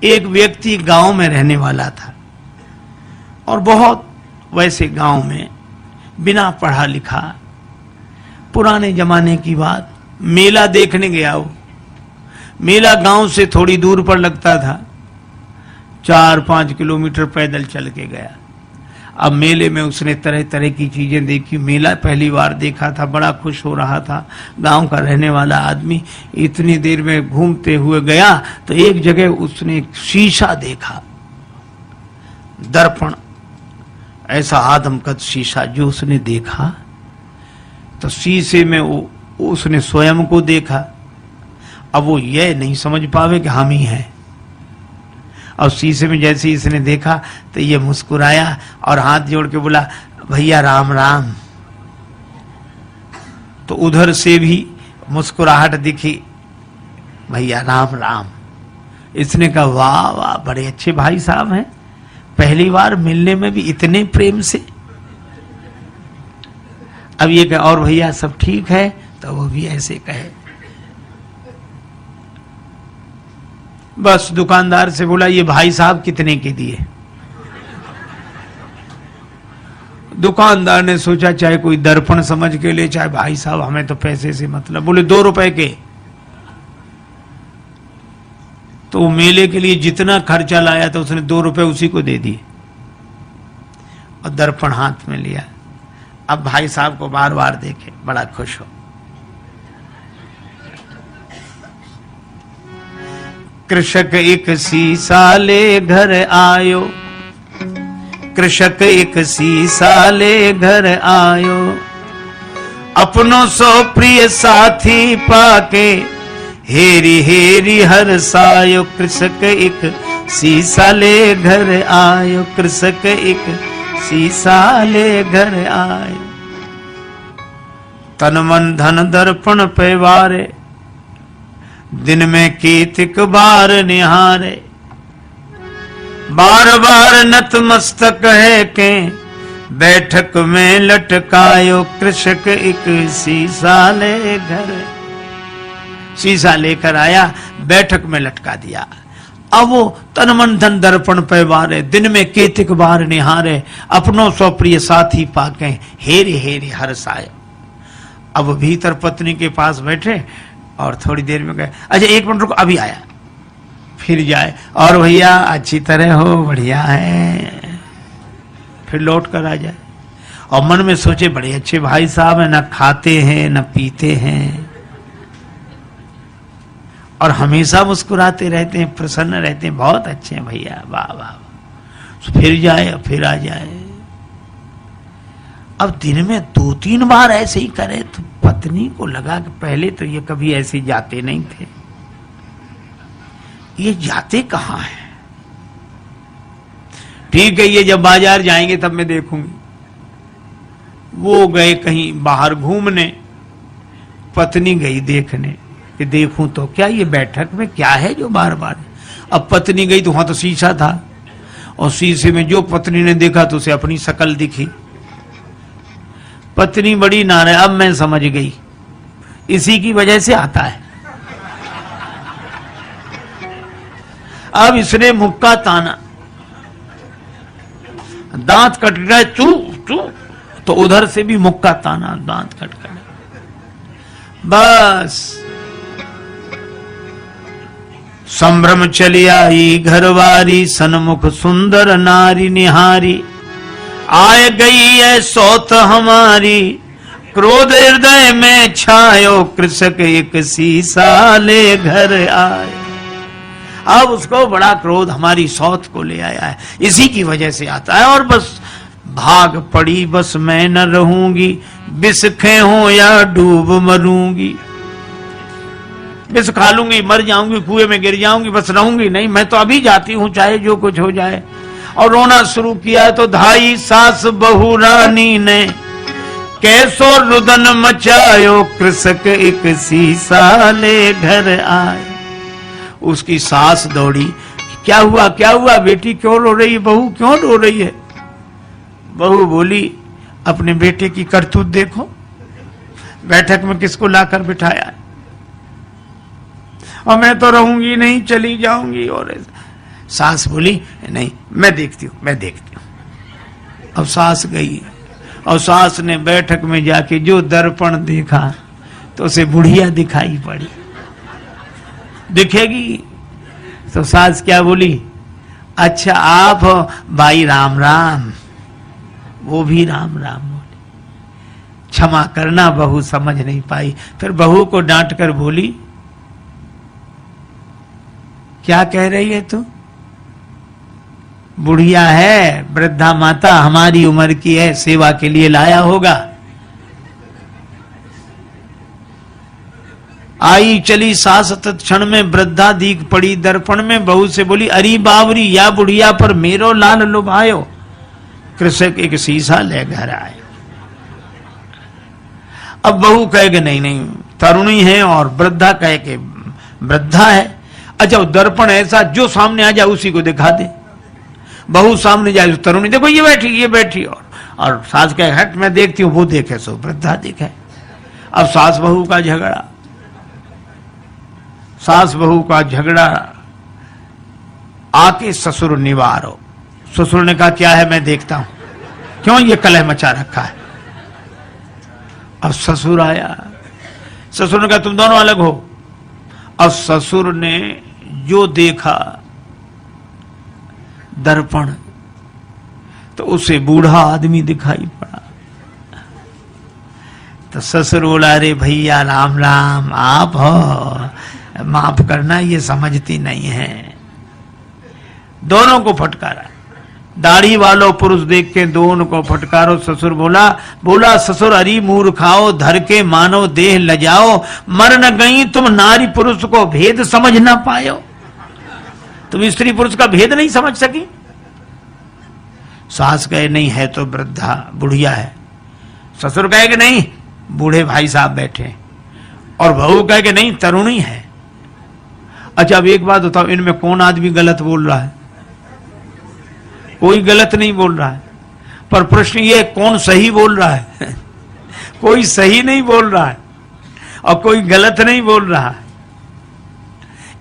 एक व्यक्ति गांव में रहने वाला था और बहुत वैसे गांव में बिना पढ़ा लिखा, पुराने जमाने की बात, मेला देखने गया। वो मेला गांव से थोड़ी दूर पर लगता था, 4-5 किलोमीटर पैदल चल के गया। अब मेले में उसने तरह तरह की चीजें देखी। मेला पहली बार देखा था, बड़ा खुश हो रहा था। गांव का रहने वाला आदमी इतनी देर में घूमते हुए गया तो एक जगह उसने एक शीशा देखा, दर्पण, ऐसा आदमकद शीशा जो उसने देखा तो शीशे में उसने स्वयं को देखा। अब वो ये नहीं समझ पावे कि हम ही हैं। और शीशे में जैसे ही इसने देखा तो ये मुस्कुराया और हाथ जोड़ के बोला, भैया राम राम। तो उधर से भी मुस्कुराहट दिखी, भैया राम राम। इसने कहा, वाह वाह, बड़े अच्छे भाई साहब हैं, पहली बार मिलने में भी इतने प्रेम से। अब ये कहे, और भैया सब ठीक है? तो वो भी ऐसे कहे। बस दुकानदार से बोला, ये भाई साहब कितने के दिए? दुकानदार ने सोचा चाहे कोई दर्पण समझ के ले, चाहे भाई साहब, हमें तो पैसे से मतलब। बोले 2 रुपए के। तो मेले के लिए जितना खर्चा लाया था उसने 2 रुपए उसी को दे दिए और दर्पण हाथ में लिया। अब भाई साहब को बार बार देखे, बड़ा खुश हो। कृषक एक सीसा ले घर आयो, कृषक एक सीसा ले घर आयो, अपनों सो प्रिय साथी पाके हेरी हेरी हर सायो। कृषक एक सीसा ले घर आयो, कृषक एक सीसा ले घर आयो। तन मन धन दर्पण पे वारे, दिन में कीतिक बार निहारे। बार बार नतमस्तक है के बैठक में लटकायो। कृषक एक शीशा ले घर, शीशा लेकर आया, बैठक में लटका दिया। अब वो तन मन धन दर्पण पे वारे, दिन में कीतिक बार निहारे, अपनों सो प्रिय साथी पाके हेरी हेरी हर साय। अब भीतर पत्नी के पास बैठे और थोड़ी देर में गए, अच्छा 1 मिनट रुको, अभी आया। फिर जाए, और भैया अच्छी तरह हो, बढ़िया है। फिर लौट कर आ जाए और मन में सोचे, बड़े अच्छे भाई साहब है, ना खाते हैं ना पीते हैं और हमेशा मुस्कुराते रहते हैं, प्रसन्न रहते हैं, बहुत अच्छे हैं भैया, वाह वाह। फिर जाए और फिर आ जाए। अब दिन में 2-3 बार ऐसे ही करे तो पत्नी को लगा कि पहले तो ये कभी ऐसे जाते नहीं थे, ये जाते कहां हैं? ठीक है, ये जब बाजार जाएंगे तब मैं देखूंगी। वो गए कहीं बाहर घूमने, पत्नी गई देखने कि देखूं तो क्या ये बैठक में क्या है जो बार बार। अब पत्नी गई तो वहां तो शीशा था और शीशे में जो पत्नी ने देखा तो उसे अपनी शक्ल दिखी। पत्नी बड़ी नाराज, अब मैं समझ गई, इसी की वजह से आता है। अब इसने मुक्का ताना, दांत कट गए, चू चू, तो उधर से भी मुक्का ताना, दांत कट गए। बस संभ्रम चली आई घरवारी, सन्मुख सुंदर नारी निहारी। आए गई है सौत हमारी, क्रोध हृदय में छायो। कृषक एक शीशा ले घर आए। अब उसको बड़ा क्रोध हमारी सौत को ले आया है, इसी की वजह से आता है। और बस भाग पड़ी, बस मैं न रहूंगी, विष हो या डूब मरूंगी। विष खा लूंगी, मर जाऊंगी, कुएं में गिर जाऊंगी, बस रहूंगी नहीं, मैं तो अभी जाती हूं, चाहे जो कुछ हो जाए। और रोना शुरू किया तो धाई सास बहू रानी ने कैसो रुदन मचायो। कृषक एक शीशा ले घर आए। उसकी सास दौड़ी, क्या हुआ क्या हुआ, बेटी क्यों रो रही है, बहू क्यों रो रही है? बहू बोली, अपने बेटे की करतूत देखो, बैठक में किसको लाकर बिठाया, और मैं तो रहूंगी नहीं, चली जाऊंगी। और सास बोली नहीं मैं देखती हूं, मैं देखती हूं। अब सास गई और सास ने बैठक में जाके जो दर्पण देखा तो उसे बुढ़िया दिखाई पड़ी। दिखेगी तो सास क्या बोली, अच्छा आप भाई राम राम। वो भी राम राम बोली। क्षमा करना बहू समझ नहीं पाई। फिर बहू को डांट कर बोली, क्या कह रही है तू? बुढ़िया है, वृद्धा माता, हमारी उम्र की है, सेवा के लिए लाया होगा। आई चली सास तत्क्षण में वृद्धा दीख पड़ी दर्पण में। बहू से बोली, अरी बावरी या बुढ़िया पर मेरो लाल लुभायो। कृषक एक शीशा ले घर आए। अब बहू कहेगा नहीं नहीं तरुणी है और वृद्धा कहे कि वृद्धा है। अच्छा दर्पण ऐसा जो सामने आ जाए उसी को दिखा दे। बहू सामने जाए तरुणी देखो ये बैठी और सास कहे हट मैं देखती हूं, वो देखे सो वृद्धा दिखे। अब सास बहू का झगड़ा, सास बहू का झगड़ा आके ससुर निवारो। ससुर ने कहा क्या है मैं देखता हूं, क्यों ये कलह मचा रखा है। अब ससुर आया, ससुर ने कहा तुम दोनों अलग हो। अब ससुर ने जो देखा दर्पण तो उसे बूढ़ा आदमी दिखाई पड़ा। तो ससुर बोला, अरे भैया राम राम, आप हो, माफ करना ये समझती नहीं है। दोनों को फटकारा, दाढ़ी वालों पुरुष देख के दोनों को फटकारो। ससुर बोला ससुर अरी मूर्खाओ, धर के मानो देह लजाओ, मर न गई तुम नारी पुरुष को भेद समझ ना पायो। तुम स्त्री पुरुष का भेद नहीं समझ सकी। सास कहे नहीं है तो वृद्धा बुढ़िया है। ससुर कहे कि नहीं बूढ़े भाई साहब बैठे, और बहू कहे कि नहीं तरुणी है। अच्छा अब एक बात बताओ, इनमें कौन आदमी गलत बोल रहा है? कोई गलत नहीं बोल रहा है, पर प्रश्न ये कौन सही बोल रहा है? कोई सही नहीं बोल रहा है और कोई गलत नहीं बोल रहा है।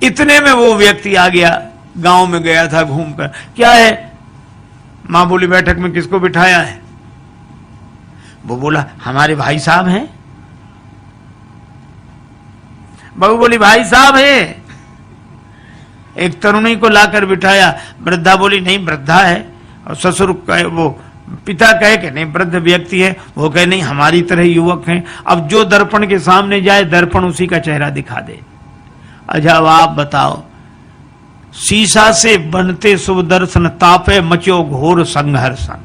इतने में वो व्यक्ति आ गया, गांव में गया था घूमकर। क्या है? मां बोली बैठक में किसको बिठाया है? वो बोला हमारे भाई साहब हैं। बहू बोली भाई साहब है। एक तरुणी को लाकर बिठाया, वृद्धा बोली नहीं वृद्धा है, और ससुर कहे, वो पिता कहे कि नहीं वृद्ध व्यक्ति है, वो कहे नहीं हमारी तरह युवक हैं। अब जो दर्पण के सामने जाए दर्पण उसी का चेहरा दिखा दे। अच्छा अब आप बताओ, शीशा से बनते शुभ दर्शन, तापे मचो घोर संघर्षण।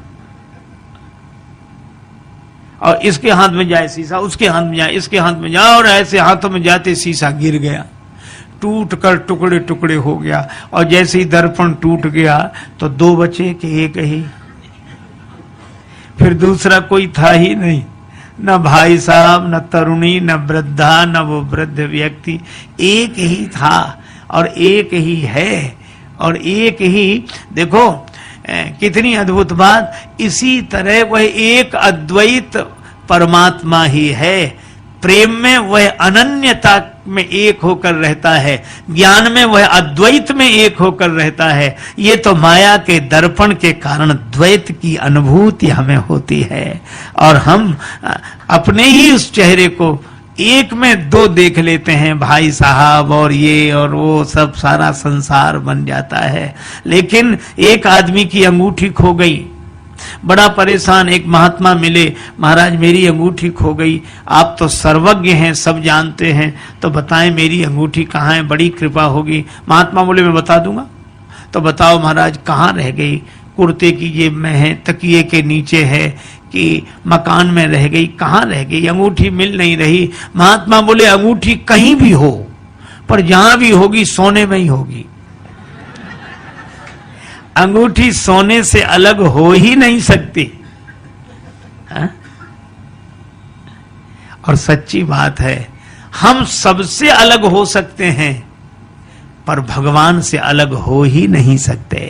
और इसके हाथ में जाए शीशा, उसके हाथ में जाए, इसके हाथ में जाए, और ऐसे हाथों में जाते शीशा गिर गया, टूट कर टुकड़े टुकड़े हो गया। और जैसे ही दर्पण टूट गया तो दो बचे कि एक ही। फिर दूसरा कोई था ही नहीं, न भाई साहब, न तरुणी, न वृद्धा, न वो वृद्ध व्यक्ति। एक ही था और एक ही है और एक ही। देखो कितनी अद्भुत बात। इसी तरह वह एक अद्वैत परमात्मा ही है। प्रेम में वह अनन्यता में एक होकर रहता है, ज्ञान में वह अद्वैत में एक होकर रहता है। ये तो माया के दर्पण के कारण द्वैत की अनुभूति हमें होती है, और हम अपने ही उस चेहरे को एक में दो देख लेते हैं, भाई साहब और ये और वो, सब सारा संसार बन जाता है। लेकिन एक आदमी की अंगूठी खो गई, बड़ा परेशान। एक महात्मा मिले, महाराज मेरी अंगूठी खो गई, आप तो सर्वज्ञ हैं, सब जानते हैं, तो बताएं मेरी अंगूठी कहाँ है, बड़ी कृपा होगी। महात्मा बोले मैं बता दूंगा। तो बताओ महाराज कहाँ रह गई? कुर्ते की जेब में है, तकिए के नीचे है, कि मकान में रह गई, कहाँ रह गई? अंगूठी मिल नहीं रही। महात्मा बोले अंगूठी कहीं भी हो, पर जहां भी होगी सोने में ही होगी। अंगूठी सोने से अलग हो ही नहीं सकती। हा? और सच्ची बात है, हम सबसे अलग हो सकते हैं पर भगवान से अलग हो ही नहीं सकते।